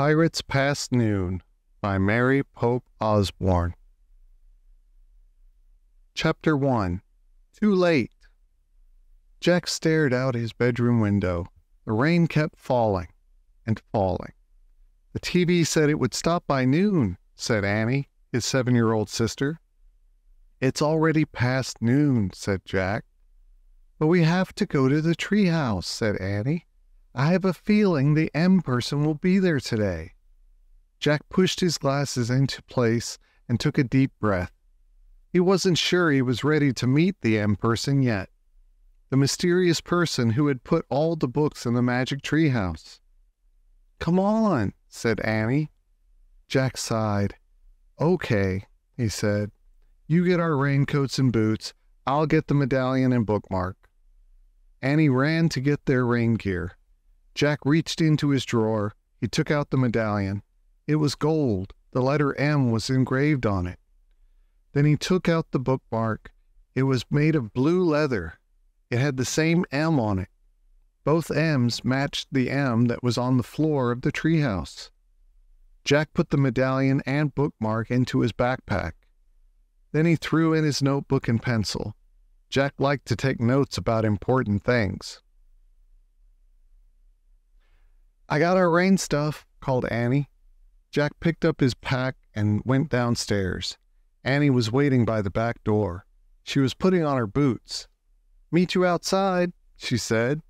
Pirates Past Noon by Mary Pope Osborne. Chapter 1. Too Late. Jack stared out his bedroom window. The rain kept falling and falling. The TV said it would stop by noon, said Annie, his 7-year-old sister. It's already past noon, said Jack. But we have to go to the treehouse, said Annie. I have a feeling the M person will be there today. Jack pushed his glasses into place and took a deep breath. He wasn't sure he was ready to meet the M person yet. The mysterious person who had put all the books in the magic treehouse. Come on, said Annie. Jack sighed. Okay, he said. You get our raincoats and boots. I'll get the medallion and bookmark. Annie ran to get their rain gear. Jack reached into his drawer. He took out the medallion. It was gold. The letter M was engraved on it. Then he took out the bookmark. It was made of blue leather. It had the same M on it. Both M's matched the M that was on the floor of the treehouse. Jack put the medallion and bookmark into his backpack. Then he threw in his notebook and pencil. Jack liked to take notes about important things. I got our rain stuff, called Annie. Jack picked up his pack and went downstairs. Annie was waiting by the back door. She was putting on her boots. Meet you outside, she said.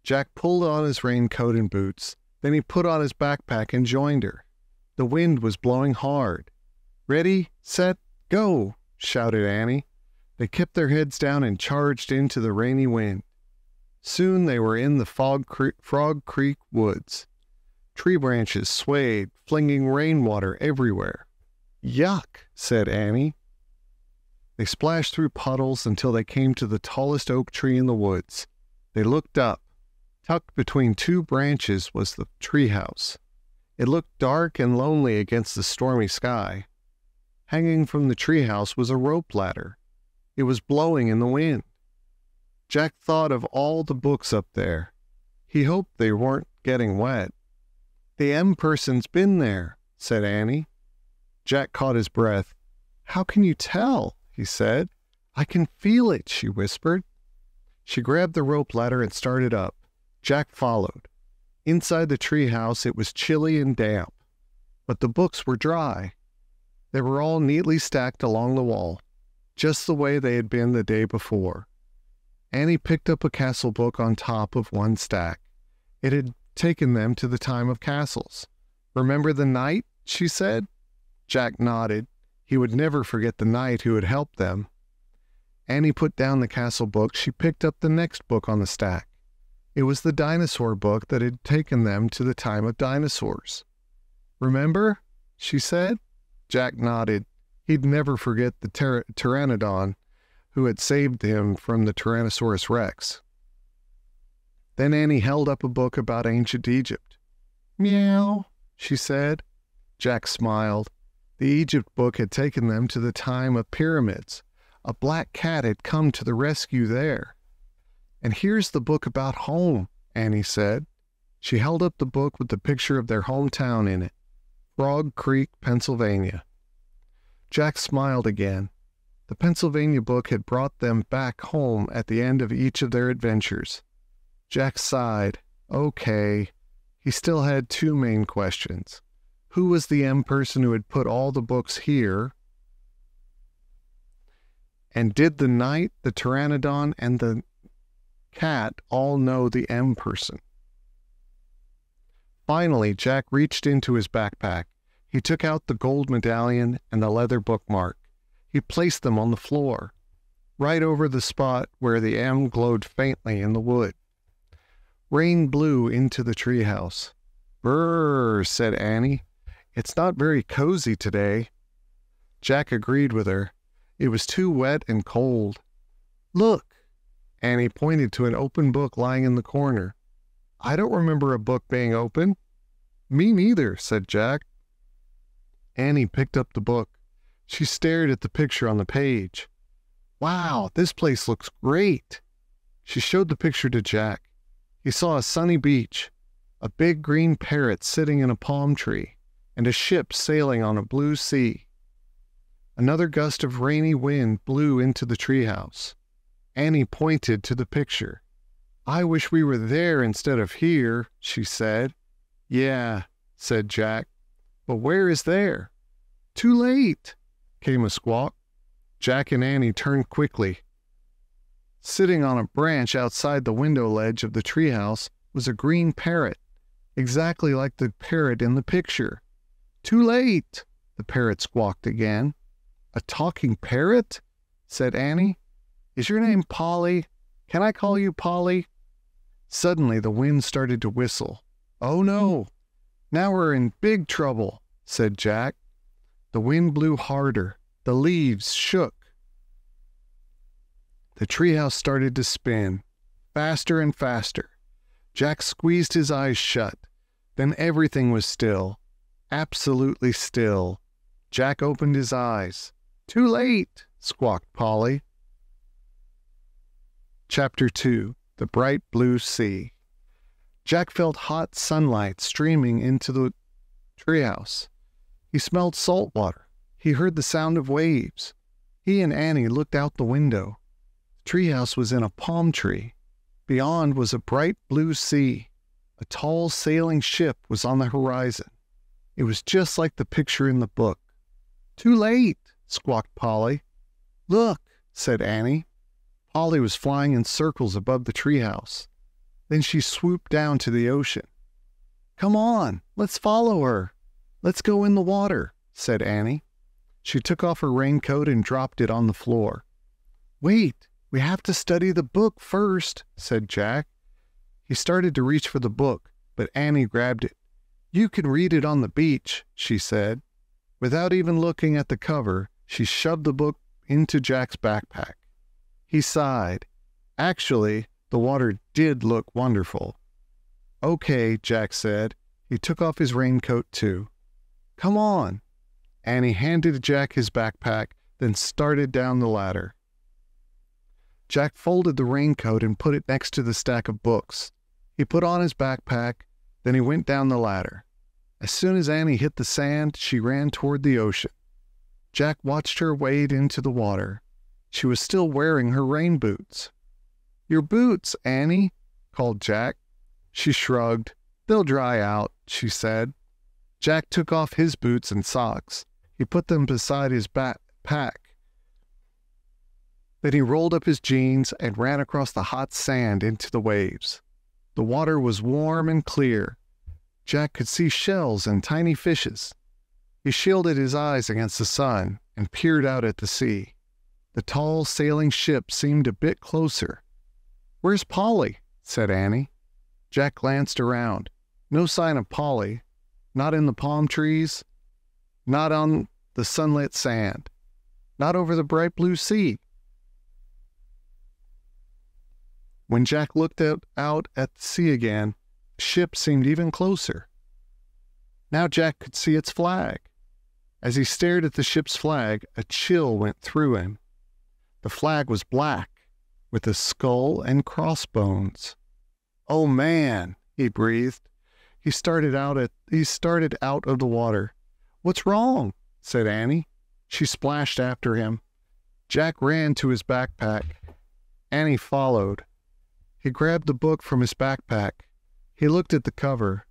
Jack pulled on his raincoat and boots. Then he put on his backpack and joined her. The wind was blowing hard. Ready, set, go, shouted Annie. They kept their heads down and charged into the rainy wind. Soon they were in the Frog Creek woods. Tree branches swayed, flinging rainwater everywhere. Yuck, said Annie. They splashed through puddles until they came to the tallest oak tree in the woods. They looked up. Tucked between two branches was the treehouse. It looked dark and lonely against the stormy sky. Hanging from the treehouse was a rope ladder. It was blowing in the wind. Jack thought of all the books up there. He hoped they weren't getting wet. The M person's been there, said Annie. Jack caught his breath. How can you tell? He said. I can feel it, she whispered. She grabbed the rope ladder and started up. Jack followed. Inside the treehouse it was chilly and damp, but the books were dry. They were all neatly stacked along the wall, just the way they had been the day before. Annie picked up a castle book on top of one stack. It had taken them to the time of castles. Remember the knight? She said. Jack nodded. He would never forget the knight who had helped them. Annie put down the castle book. She picked up the next book on the stack. It was the dinosaur book that had taken them to the time of dinosaurs. Remember? She said. Jack nodded. He'd never forget the pteranodon who had saved him from the Tyrannosaurus Rex. Then Annie held up a book about ancient Egypt. Meow, she said. Jack smiled. The Egypt book had taken them to the time of pyramids. A black cat had come to the rescue there. And here's the book about home, Annie said. She held up the book with the picture of their hometown in it. Frog Creek, Pennsylvania. Jack smiled again. The Pennsylvania book had brought them back home at the end of each of their adventures. Jack sighed. Okay. He still had two main questions. Who was the M person who had put all the books here? And did the knight, the pteranodon, and the cat all know the M person? Finally, Jack reached into his backpack. He took out the gold medallion and the leather bookmark. He placed them on the floor, right over the spot where the M glowed faintly in the wood. Rain blew into the treehouse. Brrr, said Annie. It's not very cozy today. Jack agreed with her. It was too wet and cold. Look, Annie pointed to an open book lying in the corner. I don't remember a book being open. Me neither, said Jack. Annie picked up the book. She stared at the picture on the page. Wow, this place looks great. She showed the picture to Jack. He saw a sunny beach. a big green parrot sitting in a palm tree, and a ship sailing on a blue sea. Another gust of rainy wind blew into the treehouse. Annie pointed to the picture. "I wish we were there instead of here," she said. "Yeah," said Jack, "but where is there?" "Too late," came a squawk. Jack and Annie turned quickly. Sitting on a branch outside the window ledge of the treehouse was a green parrot, exactly like the parrot in the picture. "Too late," the parrot squawked again. "A talking parrot?" said Annie. "Is your name Polly? Can I call you Polly?" Suddenly the wind started to whistle. "Oh no, now we're in big trouble," said Jack. The wind blew harder. The leaves shook. The treehouse started to spin, faster and faster. Jack squeezed his eyes shut. Then everything was still, absolutely still. Jack opened his eyes. "Too late," squawked Polly. Chapter 2. The Bright Blue Sea. Jack felt hot sunlight streaming into the treehouse. He smelled salt water. He heard the sound of waves. He and Annie looked out the window. The treehouse was in a palm tree. Beyond was a bright blue sea. A tall sailing ship was on the horizon. It was just like the picture in the book. "Too late," squawked Polly. "Look," said Annie. Polly was flying in circles above the treehouse. Then she swooped down to the ocean. "Come on, let's follow her. Let's go in the water," said Annie. She took off her raincoat and dropped it on the floor. "Wait, we have to study the book first," said Jack. He started to reach for the book, but Annie grabbed it. "You can read it on the beach," she said. Without even looking at the cover, she shoved the book into Jack's backpack. He sighed. Actually, the water did look wonderful. "Okay," Jack said. He took off his raincoat too. "Come on." Annie handed Jack his backpack, then started down the ladder. Jack folded the raincoat and put it next to the stack of books. He put on his backpack, then he went down the ladder. As soon as Annie hit the sand, she ran toward the ocean. Jack watched her wade into the water. She was still wearing her rain boots. "Your boots, Annie," called Jack. She shrugged. "They'll dry out," she said. Jack took off his boots and socks. He put them beside his backpack. Then he rolled up his jeans and ran across the hot sand into the waves. The water was warm and clear. Jack could see shells and tiny fishes. He shielded his eyes against the sun and peered out at the sea. The tall sailing ship seemed a bit closer. "Where's Polly?" said Annie. Jack glanced around. No sign of Polly. Not in the palm trees. Not on the sunlit sand. Not over the bright blue sea. When Jack looked out at the sea again, the ship seemed even closer. Now Jack could see its flag. As he stared at the ship's flag, a chill went through him. The flag was black, with a skull and crossbones. "Oh man," he breathed. He started out of the water. "What's wrong?" said Annie. She splashed after him. Jack ran to his backpack. Annie followed. He grabbed the book from his backpack. He looked at the cover.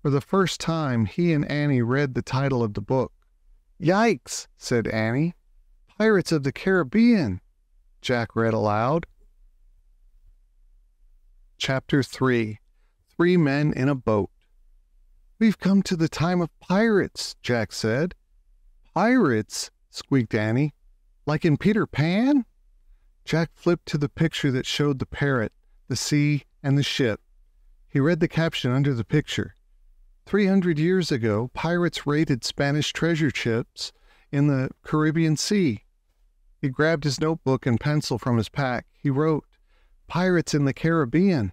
For the first time, he and Annie read the title of the book. "Yikes," said Annie. "Pirates of the Caribbean," Jack read aloud. Chapter 3. 3 Men in a Boat. "We've come to the time of pirates," Jack said. "Pirates?" squeaked Annie. "Like in Peter Pan?" Jack flipped to the picture that showed the parrot, the sea, and the ship. He read the caption under the picture. 300 years ago, pirates raided Spanish treasure ships in the Caribbean Sea. He grabbed his notebook and pencil from his pack. He wrote, "Pirates in the Caribbean."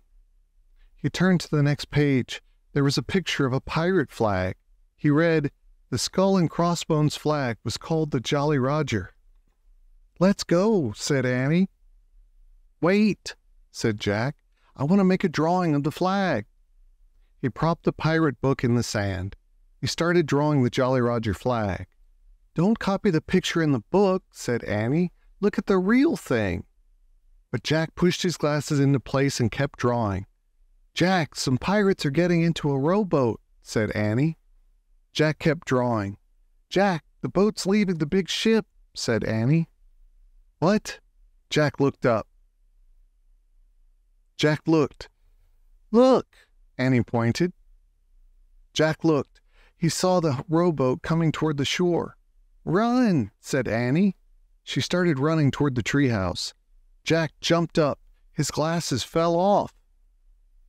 He turned to the next page. There was a picture of a pirate flag. He read, "The skull and crossbones flag was called the Jolly Roger." "Let's go," said Annie. "Wait," said Jack. "I want to make a drawing of the flag." He propped the pirate book in the sand. He started drawing the Jolly Roger flag. "Don't copy the picture in the book," said Annie. "Look at the real thing." But Jack pushed his glasses into place and kept drawing. "Jack, some pirates are getting into a rowboat," said Annie. Jack kept drawing. "Jack, the boat's leaving the big ship," said Annie. "What?" Jack looked up. Jack looked. "Look!" Annie pointed. Jack looked. He saw the rowboat coming toward the shore. "Run!" said Annie. She started running toward the treehouse. Jack jumped up. His glasses fell off.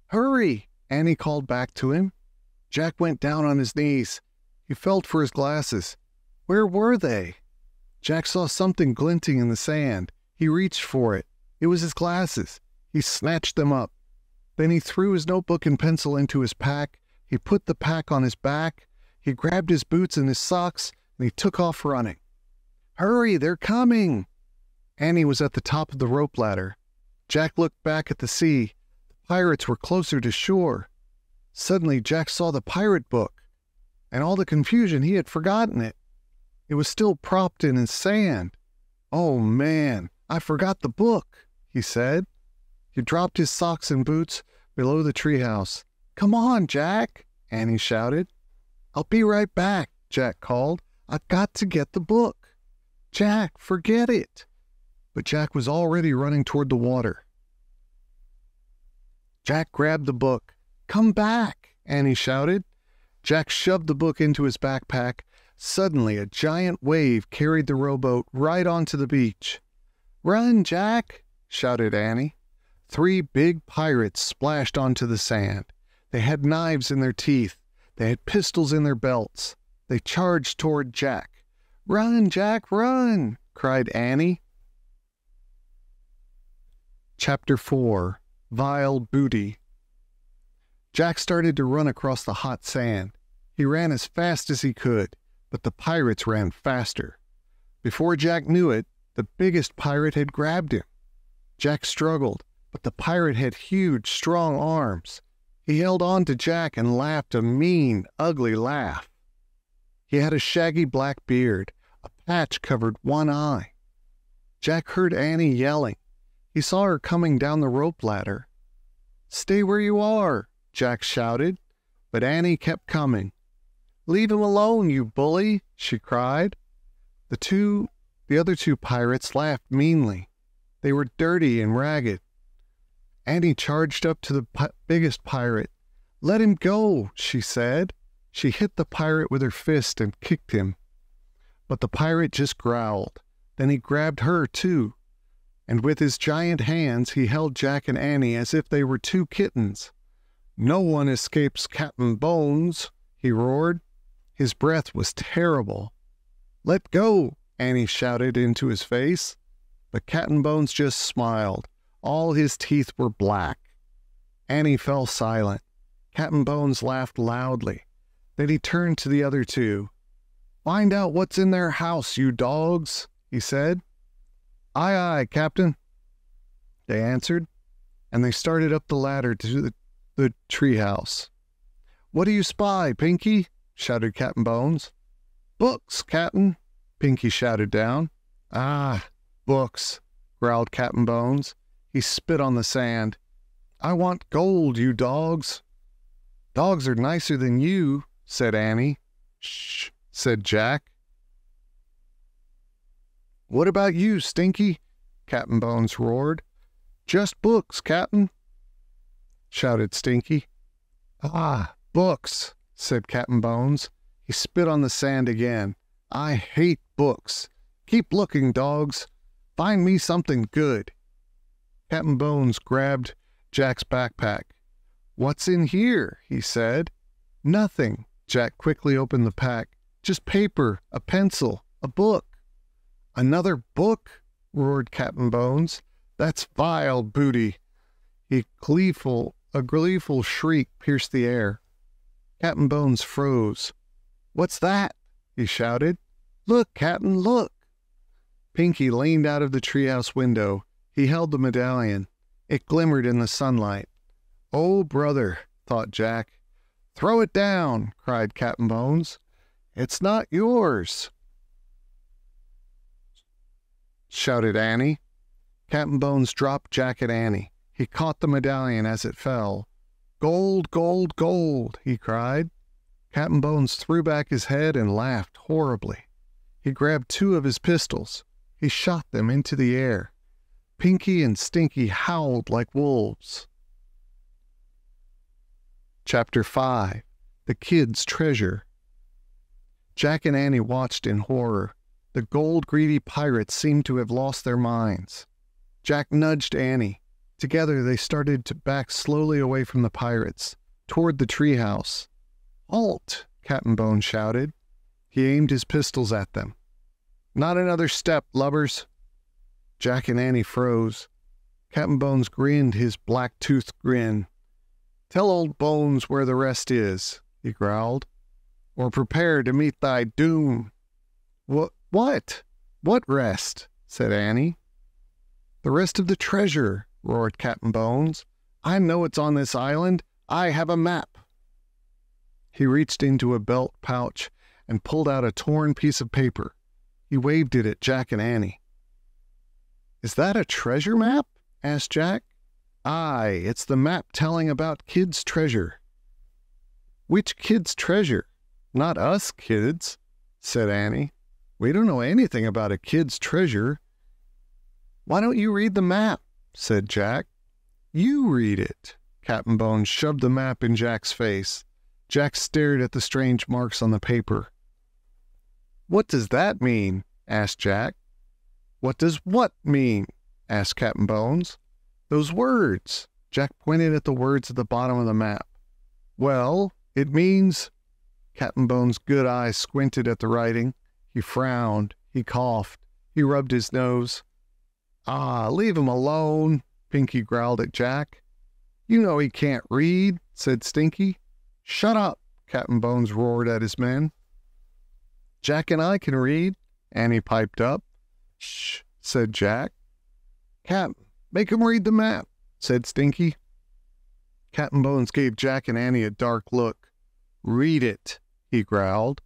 "Hurry!" Annie called back to him. Jack went down on his knees. He felt for his glasses. Where were they? Jack saw something glinting in the sand. He reached for it. It was his glasses. He snatched them up. Then he threw his notebook and pencil into his pack. He put the pack on his back. He grabbed his boots and his socks, and he took off running. "Hurry, they're coming!" Annie was at the top of the rope ladder. Jack looked back at the sea. The pirates were closer to shore. Suddenly, Jack saw the pirate book. In all the confusion, he had forgotten it. It was still propped in his sand. "Oh, man, I forgot the book," he said. He dropped his socks and boots below the treehouse. "Come on, Jack," Annie shouted. "I'll be right back," Jack called. "I've got to get the book." "Jack, forget it." But Jack was already running toward the water. Jack grabbed the book. "Come back," Annie shouted. Jack shoved the book into his backpack. Suddenly, a giant wave carried the rowboat right onto the beach. "Run, Jack," shouted Annie. 3 big pirates splashed onto the sand. They had knives in their teeth. They had pistols in their belts. They charged toward Jack. "Run, Jack, run!" cried Annie. Chapter 4. Vile Booty. Jack started to run across the hot sand. He ran as fast as he could, but the pirates ran faster. Before Jack knew it, the biggest pirate had grabbed him. Jack struggled, but the pirate had huge, strong arms. He held on to Jack and laughed a mean, ugly laugh. He had a shaggy black beard. A patch covered one eye. Jack heard Annie yelling. He saw her coming down the rope ladder. "Stay where you are," Jack shouted, but Annie kept coming. "Leave him alone, you bully," she cried. The other two pirates laughed meanly. They were dirty and ragged. Annie charged up to the biggest pirate. "Let him go," she said. She hit the pirate with her fist and kicked him. But the pirate just growled. Then he grabbed her too. And with his giant hands, he held Jack and Annie as if they were 2 kittens. "No one escapes Captain Bones," he roared. His breath was terrible. "Let go," Annie shouted into his face. But Captain Bones just smiled. All his teeth were black. Annie fell silent. Captain Bones laughed loudly. Then he turned to the other 2. "Find out what's in their house, you dogs," he said. "Aye, aye, Captain," they answered, and they started up the ladder to the treehouse. "What do you spy, Pinky?" shouted Captain Bones. "Books, Captain," Pinky shouted down. "Ah, books," growled Captain Bones. He spit on the sand. "I want gold, you dogs." "Dogs are nicer than you," said Annie. "Shh," said Jack. "What about you, Stinky?" Captain Bones roared. "Just books, Captain," shouted Stinky. "Ah, books," said Captain Bones. He spit on the sand again. "I hate books. Keep looking, dogs. Find me something good." Captain Bones grabbed Jack's backpack. "What's in here?" he said. "Nothing." Jack quickly opened the pack. "Just paper, a pencil, a book." "Another book?" roared Captain Bones. "That's vile booty." A gleeful shriek pierced the air. Captain Bones froze. "What's that?" he shouted. "Look, Captain, look." Pinky leaned out of the treehouse window. He held the medallion. It glimmered in the sunlight. "Oh, brother," thought Jack. "Throw it down," cried Captain Bones. "It's not yours," shouted Annie. Captain Bones dropped Jack at Annie. He caught the medallion as it fell. "Gold, gold, gold," he cried. Captain Bones threw back his head and laughed horribly. He grabbed 2 of his pistols. He shot them into the air. Pinky and Stinky howled like wolves. Chapter 5. The Kid's Treasure. Jack and Annie watched in horror. The gold-greedy pirates seemed to have lost their minds. Jack nudged Annie. Together they started to back slowly away from the pirates, toward the treehouse. "Halt!" Captain Bones shouted. He aimed his pistols at them. "Not another step, lubbers." Jack and Annie froze. Captain Bones grinned his black-toothed grin. "Tell old Bones where the rest is," he growled, "or prepare to meet thy doom." What? What rest?" said Annie. "The rest of the treasure," roared Captain Bones. "I know it's on this island. I have a map." He reached into a belt pouch and pulled out a torn piece of paper. He waved it at Jack and Annie. "Is that a treasure map?" asked Jack. "Aye, it's the map telling about Kid's treasure." "Which Kid's treasure? Not us kids," said Annie. "We don't know anything about a kid's treasure." "Why don't you read the map?" said Jack. "You read it." Captain Bones shoved the map in Jack's face. Jack stared at the strange marks on the paper. "What does that mean?" asked Jack. "What does what mean?" asked Captain Bones. "Those words." Jack pointed at the words at the bottom of the map. "Well, it means—" Captain Bones' good eye squinted at the writing. He frowned. He coughed. He rubbed his nose. "Ah, leave him alone," Pinky growled at Jack. "You know he can't read," said Stinky. "Shut up," Captain Bones roared at his men. "Jack and I can read," Annie piped up. "Shh," said Jack. "Captain, make him read the map," said Stinky. Captain Bones gave Jack and Annie a dark look. "Read it," he growled.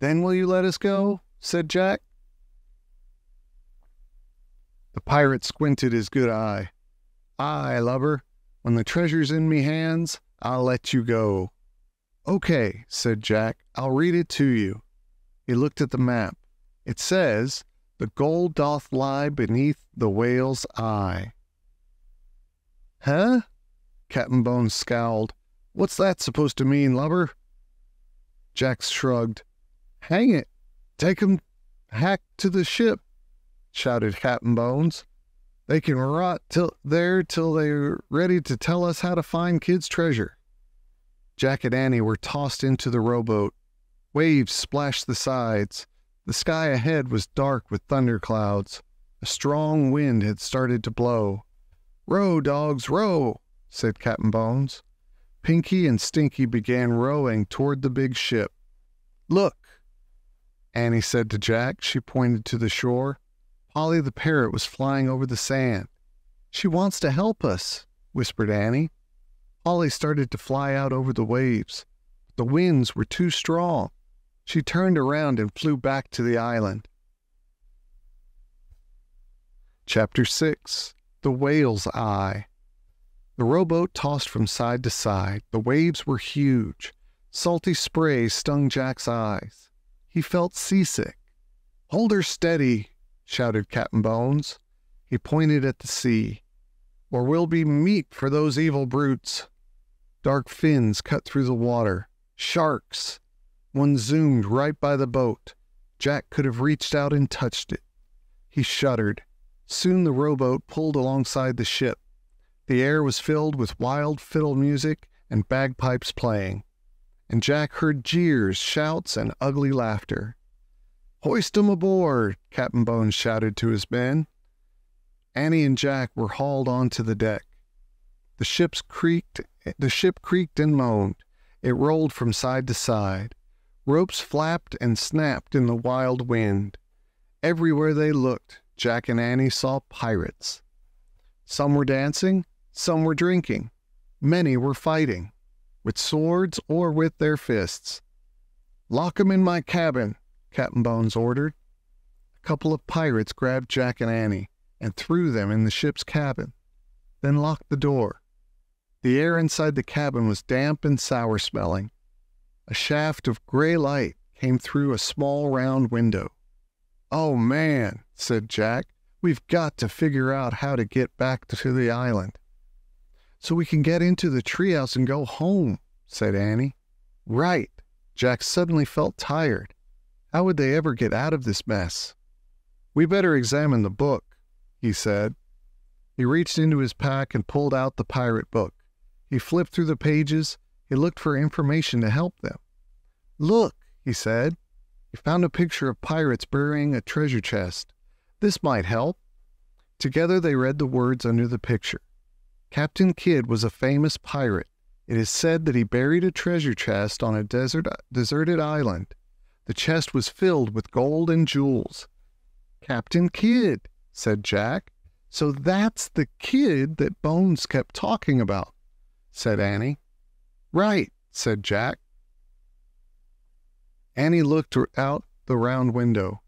"Then will you let us go?" said Jack. The pirate squinted his good eye. "Aye, lubber, when the treasure's in me hands, I'll let you go." "Okay," said Jack. "I'll read it to you." He looked at the map. It says, "The gold doth lie beneath the whale's eye." "Huh?" Captain Bones scowled. "What's that supposed to mean, lubber?" Jack shrugged. "Hang it! Take 'em hack to the ship," shouted Captain Bones. "They can rot till they're ready to tell us how to find Kid's treasure." Jack and Annie were tossed into the rowboat. Waves splashed the sides. The sky ahead was dark with thunderclouds. A strong wind had started to blow. "Row, dogs, row," said Captain Bones. Pinky and Stinky began rowing toward the big ship. "Look," Annie said to Jack. She pointed to the shore. Polly the parrot was flying over the sand. "She wants to help us," whispered Annie. Polly started to fly out over the waves. The winds were too strong. She turned around and flew back to the island. Chapter 6. The Whale's Eye. The rowboat tossed from side to side. The waves were huge. Salty spray stung Jack's eyes. He felt seasick. "Hold her steady," shouted Captain Bones. He pointed at the sea. "Or we'll be meat for those evil brutes." Dark fins cut through the water. Sharks! One zoomed right by the boat. Jack could have reached out and touched it. He shuddered. Soon the rowboat pulled alongside the ship. The air was filled with wild fiddle music and bagpipes playing. And Jack heard jeers, shouts, and ugly laughter. "Hoist 'em aboard," Captain Bones shouted to his men. Annie and Jack were hauled onto the deck. The ship creaked and moaned. It rolled from side to side. Ropes flapped and snapped in the wild wind. Everywhere they looked, Jack and Annie saw pirates. Some were dancing, some were drinking. Many were fighting. with swords or with their fists. "Lock 'em in my cabin," Captain Bones ordered. A couple of pirates grabbed Jack and Annie and threw them in the ship's cabin, then locked the door. The air inside the cabin was damp and sour-smelling. A shaft of gray light came through a small round window. "Oh, man," said Jack, "we've got to figure out how to get back to the island." "So we can get into the treehouse and go home," said Annie. "Right." Jack suddenly felt tired. How would they ever get out of this mess? "We better examine the book," he said. He reached into his pack and pulled out the pirate book. He flipped through the pages. He looked for information to help them. "Look," he said. He found a picture of pirates burying a treasure chest. This might help. Together they read the words under the picture. Captain Kidd was a famous pirate. It is said that he buried a treasure chest on a deserted island. The chest was filled with gold and jewels. "Captain Kidd," said Jack. "So that's the Kidd that Bones kept talking about," said Annie. "Right," said Jack. Annie looked out the round window.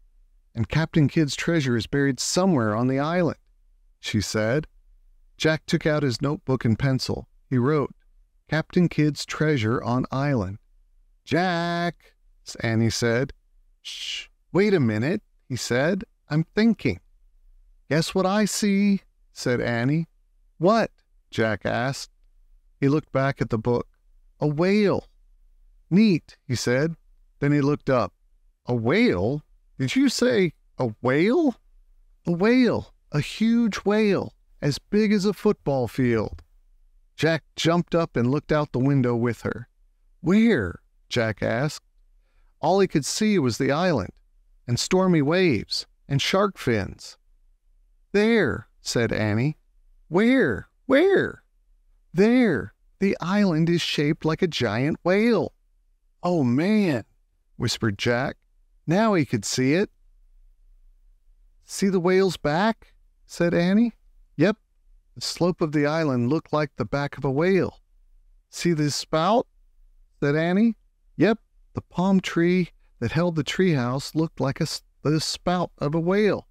"And Captain Kidd's treasure is buried somewhere on the island," she said. Jack took out his notebook and pencil. He wrote, "Captain Kidd's treasure on island." "Jack," Annie said. "Shh, wait a minute," he said. "I'm thinking." "Guess what I see?" said Annie. "What?" Jack asked. He looked back at the book. "A whale." "Neat," he said. Then he looked up. "A whale? Did you say a whale?" "A whale, a huge whale, as big as a football field." Jack jumped up and looked out the window with her. "Where?" Jack asked. All he could see was the island, and stormy waves, and shark fins. "There," said Annie. "Where? Where?" "There. The island is shaped like a giant whale." "Oh, man," whispered Jack. Now he could see it. "See the whale's back?" said Annie. "Yep. The slope of the island looked like the back of a whale." "See this spout?" said Annie. "Yep. The palm tree that held the treehouse looked like the spout of a whale."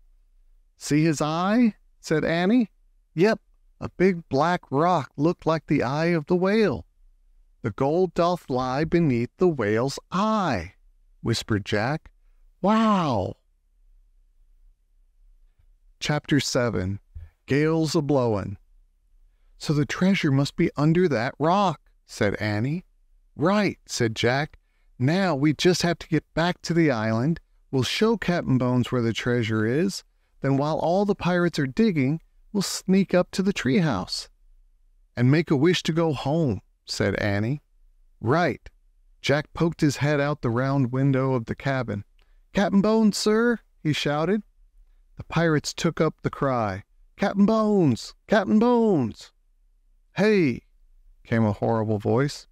"See his eye?" said Annie. "Yep. A big black rock looked like the eye of the whale." "The gold doth lie beneath the whale's eye," whispered Jack. "Wow!" Chapter 7. Gales a-blowin'. "So the treasure must be under that rock," said Annie. "Right," said Jack. "Now we just have to get back to the island. We'll show Captain Bones where the treasure is. Then while all the pirates are digging, we'll sneak up to the treehouse." "And make a wish to go home," said Annie. "Right." Jack poked his head out the round window of the cabin. "Captain Bones, sir," he shouted. The pirates took up the cry, "Captain Bones! Captain Bones!" "Hey!" came a horrible voice.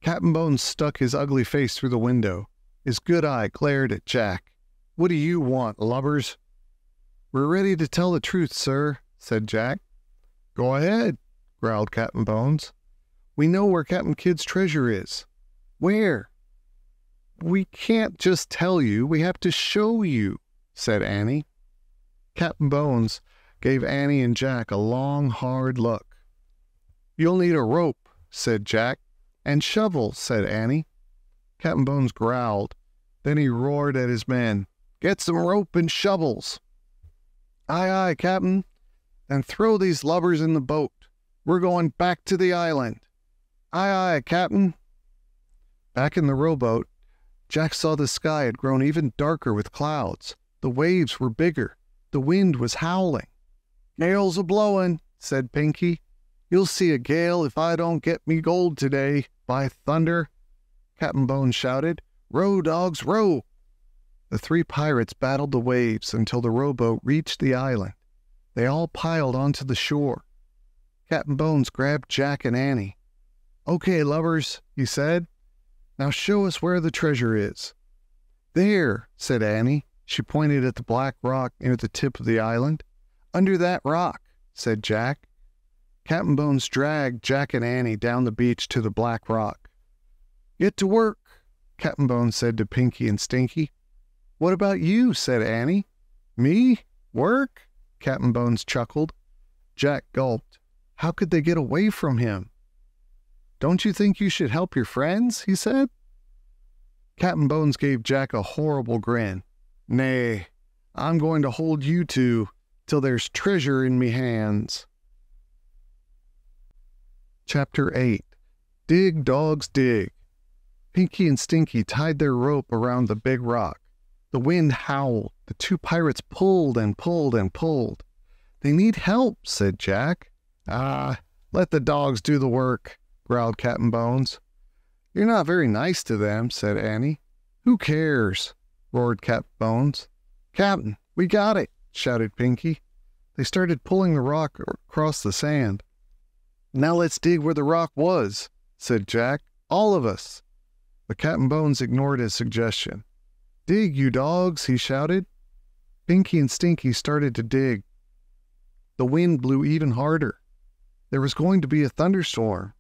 Captain Bones stuck his ugly face through the window. His good eye glared at Jack. "What do you want, lubbers?" "We're ready to tell the truth, sir," said Jack. "Go ahead," growled Captain Bones. "We know where Captain Kidd's treasure is." "Where?" "We can't just tell you. We have to show you," said Annie. Captain Bones gave Annie and Jack a long, hard look. "You'll need a rope," said Jack. "And shovels," said Annie. Captain Bones growled. Then he roared at his men. "Get some rope and shovels." "Aye, aye, Captain." "Then throw these lubbers in the boat. We're going back to the island." "Aye, aye, Captain." Back in the rowboat, Jack saw the sky had grown even darker with clouds. The waves were bigger. The wind was howling. "Gale's a-blowin'," said Pinky. "You'll see a gale if I don't get me gold today, by thunder." Captain Bones shouted, "Row, dogs, row!" The three pirates battled the waves until the rowboat reached the island. They all piled onto the shore. Captain Bones grabbed Jack and Annie. "Okay, lovers," he said. "Now show us where the treasure is." "There," said Annie. She pointed at the black rock near the tip of the island. "Under that rock," said Jack. Captain Bones dragged Jack and Annie down the beach to the black rock. "Get to work," Captain Bones said to Pinky and Stinky. "What about you?" said Annie. "Me? Work?" Captain Bones chuckled. Jack gulped. How could they get away from him? "Don't you think you should help your friends?" he said. Captain Bones gave Jack a horrible grin. "Nay, I'm going to hold you two till there's treasure in me hands." Chapter 8. Dig, Dogs, Dig. Pinky and Stinky tied their rope around the big rock. The wind howled. The two pirates pulled and pulled and pulled. "They need help," said Jack. "Ah, let the dogs do the work," growled Captain Bones. "You're not very nice to them," said Annie. "Who cares?" roared Captain Bones. "Captain, we got it," shouted Pinky. They started pulling the rock across the sand. "Now let's dig where the rock was," said Jack. "All of us." But Captain Bones ignored his suggestion. "Dig, you dogs," he shouted. Pinky and Stinky started to dig. The wind blew even harder. There was going to be a thunderstorm.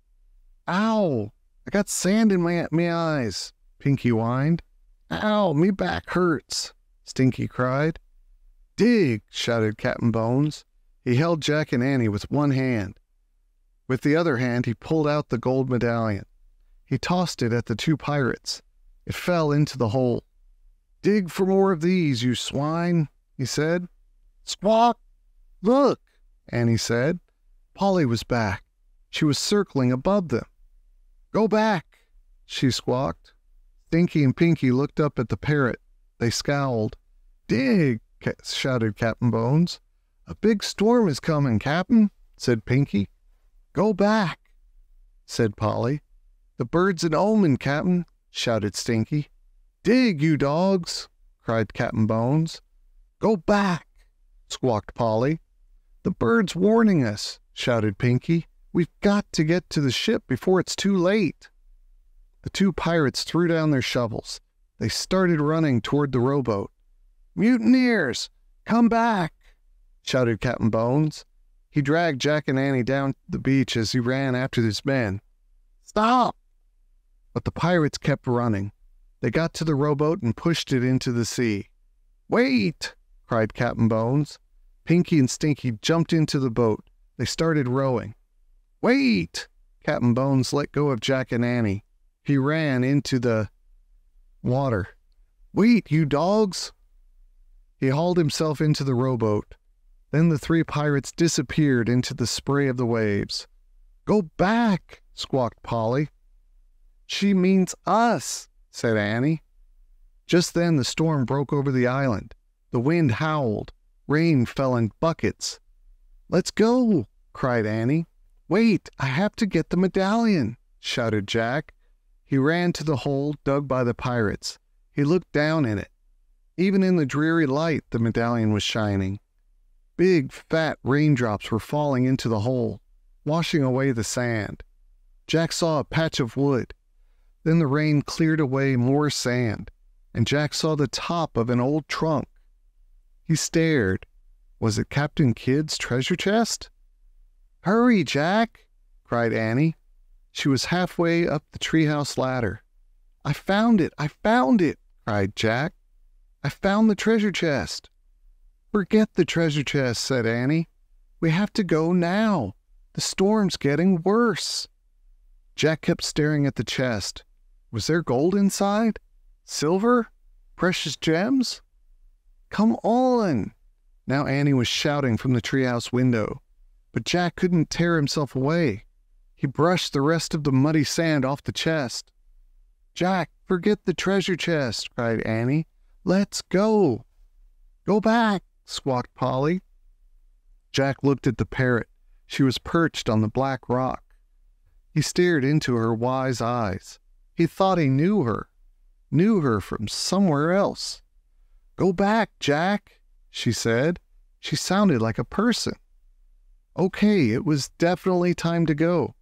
"Ow! I got sand in my eyes," Pinky whined. "Ow! Me back hurts," Stinky cried. "Dig!" shouted Captain Bones. He held Jack and Annie with one hand. With the other hand, he pulled out the gold medallion. He tossed it at the two pirates. It fell into the hole. "Dig for more of these, you swine," he said. "Squawk! Look!" Annie said. Polly was back. She was circling above them. "Go back!" she squawked. Stinky and Pinky looked up at the parrot. They scowled. "Dig!" shouted Captain Bones. "A big storm is coming, Captain," said Pinky. "Go back," said Polly. "The bird's an omen, Captain," shouted Stinky. "Dig, you dogs!" cried Captain Bones. "Go back!" squawked Polly. "The bird's warning us," shouted Pinky. "We've got to get to the ship before it's too late." The two pirates threw down their shovels. They started running toward the rowboat. "Mutineers, come back!" shouted Captain Bones. He dragged Jack and Annie down the beach as he ran after his men. "Stop!" But the pirates kept running. They got to the rowboat and pushed it into the sea. "Wait!" cried Captain Bones. Pinky and Stinky jumped into the boat. They started rowing. "Wait!" Captain Bones let go of Jack and Annie. He ran into the water. "Wait, you dogs!" He hauled himself into the rowboat. Then the three pirates disappeared into the spray of the waves. "Go back!" squawked Polly. "She means us," said Annie. Just then the storm broke over the island. The wind howled. Rain fell in buckets. "Let's go!" cried Annie. "Wait, I have to get the medallion," shouted Jack. He ran to the hole dug by the pirates. He looked down in it. Even in the dreary light, the medallion was shining. Big, fat raindrops were falling into the hole, washing away the sand. Jack saw a patch of wood. Then the rain cleared away more sand, and Jack saw the top of an old trunk. He stared. Was it Captain Kidd's treasure chest? "Hurry, Jack!" cried Annie. She was halfway up the treehouse ladder. "I found it! I found it!" cried Jack. "I found the treasure chest." "Forget the treasure chest," said Annie. "We have to go now. The storm's getting worse." Jack kept staring at the chest. Was there gold inside? Silver? Precious gems? "Come on!" Now Annie was shouting from the treehouse window, but Jack couldn't tear himself away. He brushed the rest of the muddy sand off the chest. "Jack, forget the treasure chest," cried Annie. "Let's go." "Go back," squawked Polly. Jack looked at the parrot. She was perched on the black rock. He stared into her wise eyes. He thought he knew her from somewhere else. "Go back, Jack," she said. She sounded like a person. Okay, it was definitely time to go.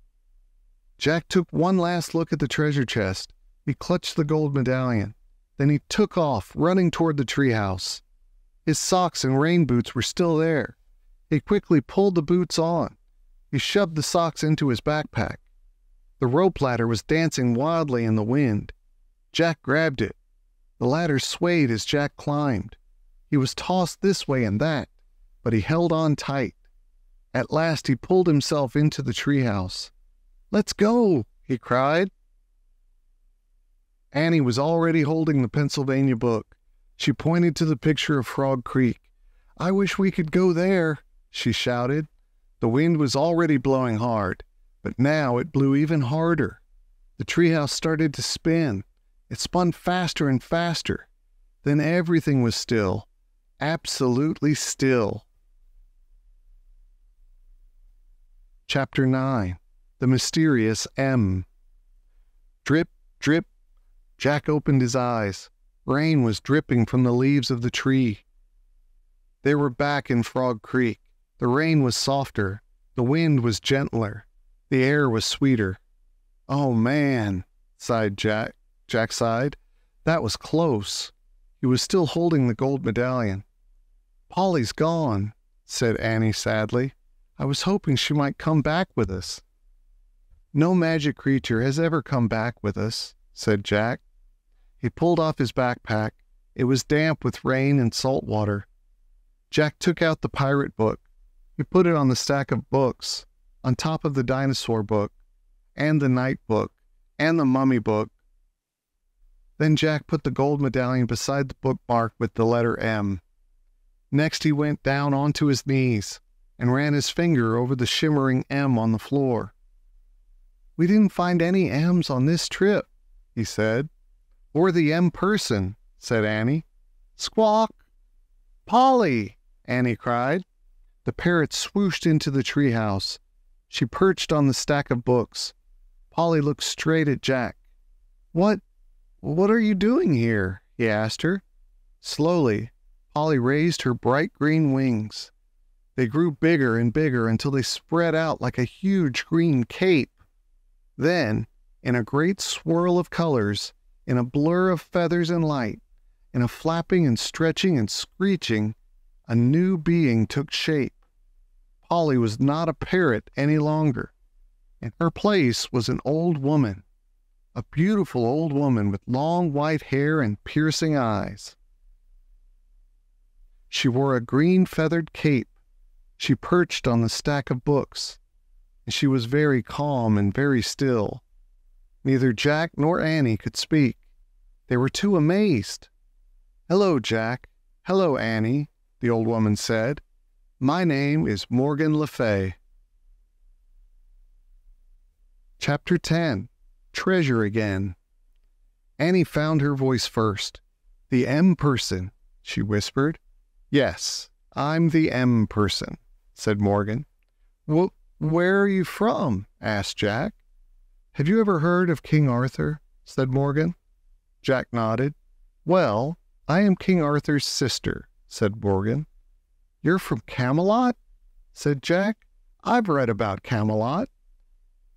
Jack took one last look at the treasure chest. He clutched the gold medallion. Then he took off, running toward the treehouse. His socks and rain boots were still there. He quickly pulled the boots on. He shoved the socks into his backpack. The rope ladder was dancing wildly in the wind. Jack grabbed it. The ladder swayed as Jack climbed. He was tossed this way and that, but he held on tight. At last he pulled himself into the treehouse. "Let's go!" he cried. Annie was already holding the Pennsylvania book. She pointed to the picture of Frog Creek. "I wish we could go there," she shouted. The wind was already blowing hard, but now it blew even harder. The treehouse started to spin. It spun faster and faster. Then everything was still, absolutely still. Chapter 9. The Mysterious M. Drip, drip. Jack opened his eyes. Rain was dripping from the leaves of the tree. They were back in Frog Creek. The rain was softer. The wind was gentler. The air was sweeter. "Oh, man," sighed Jack. Jack sighed. That was close. He was still holding the gold medallion. "Polly's gone," said Annie sadly. "I was hoping she might come back with us." "No magic creature has ever come back with us," said Jack. He pulled off his backpack. It was damp with rain and salt water. Jack took out the pirate book. He put it on the stack of books, on top of the dinosaur book, and the night book, and the mummy book. Then Jack put the gold medallion beside the bookmark with the letter M. Next he went down onto his knees and ran his finger over the shimmering M on the floor. "We didn't find any M's on this trip," he said. "Or the M person," said Annie. "Squawk!" "Polly!" Annie cried. The parrot swooshed into the treehouse. She perched on the stack of books. Polly looked straight at Jack. What are you doing here?" he asked her. Slowly, Polly raised her bright green wings. They grew bigger and bigger until they spread out like a huge green cape. Then, in a great swirl of colors, in a blur of feathers and light, in a flapping and stretching and screeching, a new being took shape. Polly was not a parrot any longer. In her place was an old woman, a beautiful old woman with long white hair and piercing eyes. She wore a green feathered cape. She perched on the stack of books, and she was very calm and very still. Neither Jack nor Annie could speak. They were too amazed. "Hello, Jack. Hello, Annie," the old woman said. "My name is Morgan Le Fay." Chapter 10. Treasure Again. Annie found her voice first. "The M person," she whispered. "Yes, I'm the M person," said Morgan. "Where are you from?" asked Jack. "Have you ever heard of King Arthur?" said Morgan. Jack nodded. "Well, I am King Arthur's sister," said Morgan. "You're from Camelot?" said Jack. "I've read about Camelot."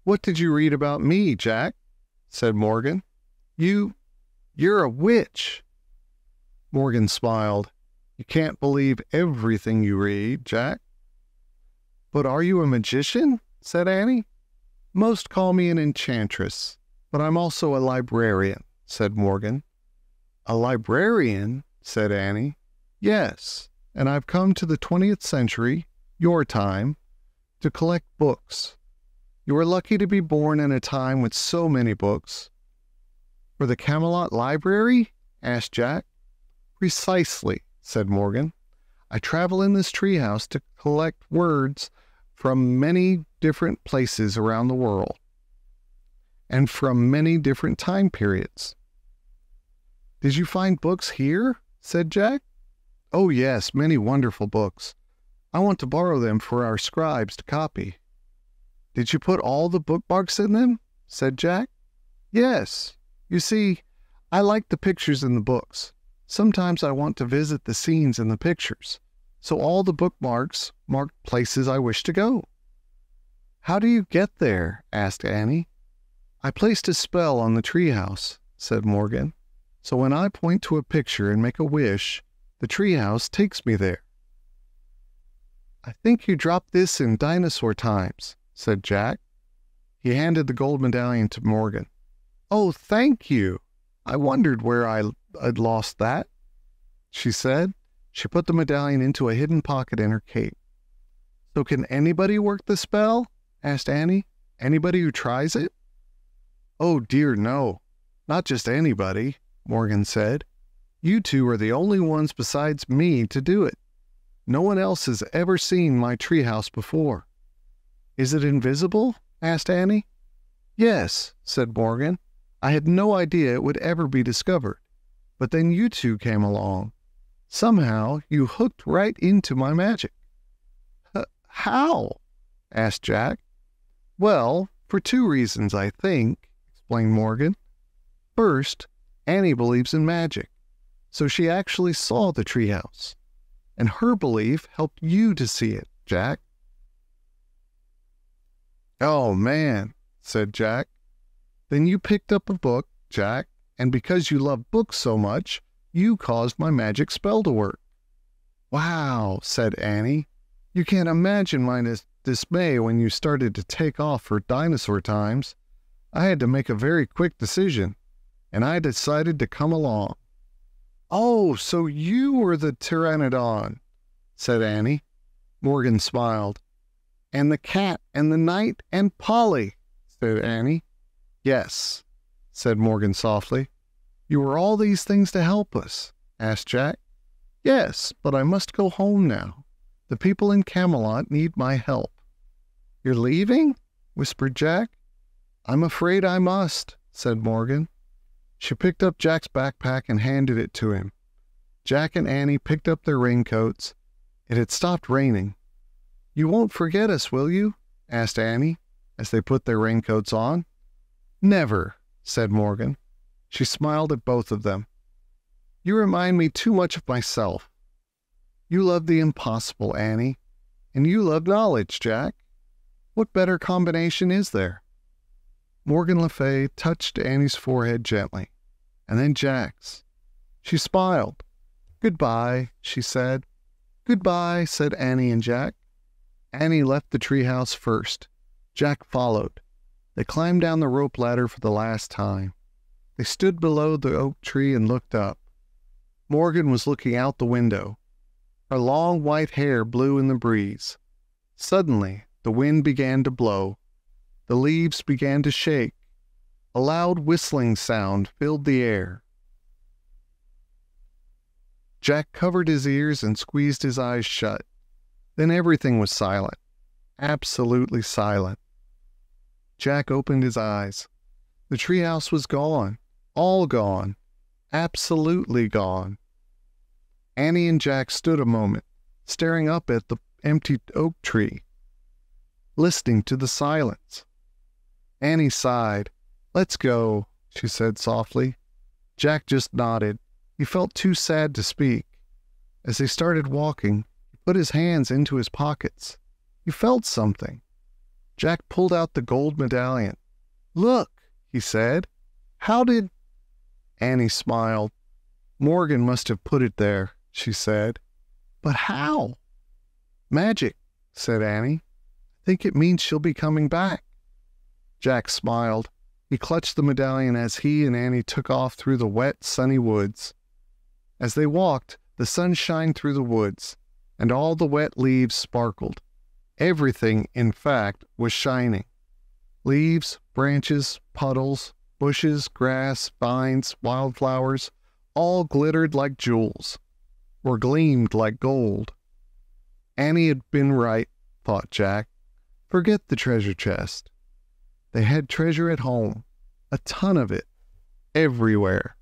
"What did you read about me, Jack?" said Morgan. You're a witch." Morgan smiled. "You can't believe everything you read, Jack." "But are you a magician?" said Annie. "Most call me an enchantress, but I'm also a librarian," said Morgan. "A librarian?" said Annie. "Yes, and I've come to the 20th century, your time, to collect books. You are lucky to be born in a time with so many books." "For the Camelot Library?" asked Jack. "Precisely," said Morgan. "I travel in this treehouse to collect words from many different places around the world, and from many different time periods." "Did you find books here?" said Jack. "Oh yes, many wonderful books. I want to borrow them for our scribes to copy." "Did you put all the bookmarks in them?" said Jack. "Yes. You see, I like the pictures in the books. Sometimes I want to visit the scenes in the pictures, so all the bookmarks mark places I wish to go." "How do you get there?" asked Annie. "I placed a spell on the treehouse," said Morgan. "So when I point to a picture and make a wish, the treehouse takes me there." "I think you dropped this in dinosaur times," said Jack. He handed the gold medallion to Morgan. "Oh, thank you. I wondered where I'd lost that," she said. She put the medallion into a hidden pocket in her cape. "So can anybody work the spell?" asked Annie. "Anybody who tries it?" "Oh dear, no. Not just anybody," Morgan said. "You two are the only ones besides me to do it. No one else has ever seen my treehouse before." "Is it invisible?" asked Annie. "Yes," said Morgan. "I had no idea it would ever be discovered. But then you two came along. Somehow you hooked right into my magic." "How?" asked Jack. "Well, for two reasons, I think," explained Morgan. "First, Annie believes in magic, so she actually saw the treehouse. And her belief helped you to see it, Jack." "Oh, man," said Jack. "Then you picked up a book, Jack, and because you love books so much, you caused my magic spell to work." "Wow," said Annie. "You can't imagine my dismay when you started to take off for dinosaur times. I had to make a very quick decision, and I decided to come along." "Oh, so you were the pteranodon," said Annie. Morgan smiled. "And the cat and the knight and Polly," said Annie. "Yes," said Morgan softly. "You were all these things to help us?" asked Jack. "Yes, but I must go home now. The people in Camelot need my help." "You're leaving?" whispered Jack. "I'm afraid I must," said Morgan. She picked up Jack's backpack and handed it to him. Jack and Annie picked up their raincoats. It had stopped raining. "You won't forget us, will you?" asked Annie, as they put their raincoats on. "Never," said Morgan. She smiled at both of them. "You remind me too much of myself. You love the impossible, Annie, and you love knowledge, Jack. What better combination is there?" Morgan Le Fay touched Annie's forehead gently, and then Jack's. She smiled. "Goodbye," she said. "Goodbye," said Annie and Jack. Annie left the treehouse first. Jack followed. They climbed down the rope ladder for the last time. They stood below the oak tree and looked up. Morgan was looking out the window. Her long white hair blew in the breeze. Suddenly, the wind began to blow. The leaves began to shake. A loud whistling sound filled the air. Jack covered his ears and squeezed his eyes shut. Then everything was silent. Absolutely silent. Jack opened his eyes. The treehouse was gone. All gone. Absolutely gone. Annie and Jack stood a moment, staring up at the empty oak tree, listening to the silence. Annie sighed. "Let's go," she said softly. Jack just nodded. He felt too sad to speak. As they started walking, he put his hands into his pockets. He felt something. Jack pulled out the gold medallion. "Look," he said. "How did—" Annie smiled. "Morgan must have put it there," she said. "But how?" "Magic," said Annie. "I think it means she'll be coming back." Jack smiled. He clutched the medallion as he and Annie took off through the wet, sunny woods. As they walked, the sun shined through the woods, and all the wet leaves sparkled. Everything, in fact, was shining. Leaves, branches, puddles, bushes, grass, vines, wildflowers, all glittered like jewels, or gleamed like gold. Annie had been right, thought Jack. Forget the treasure chest. They had treasure at home, a ton of it, everywhere.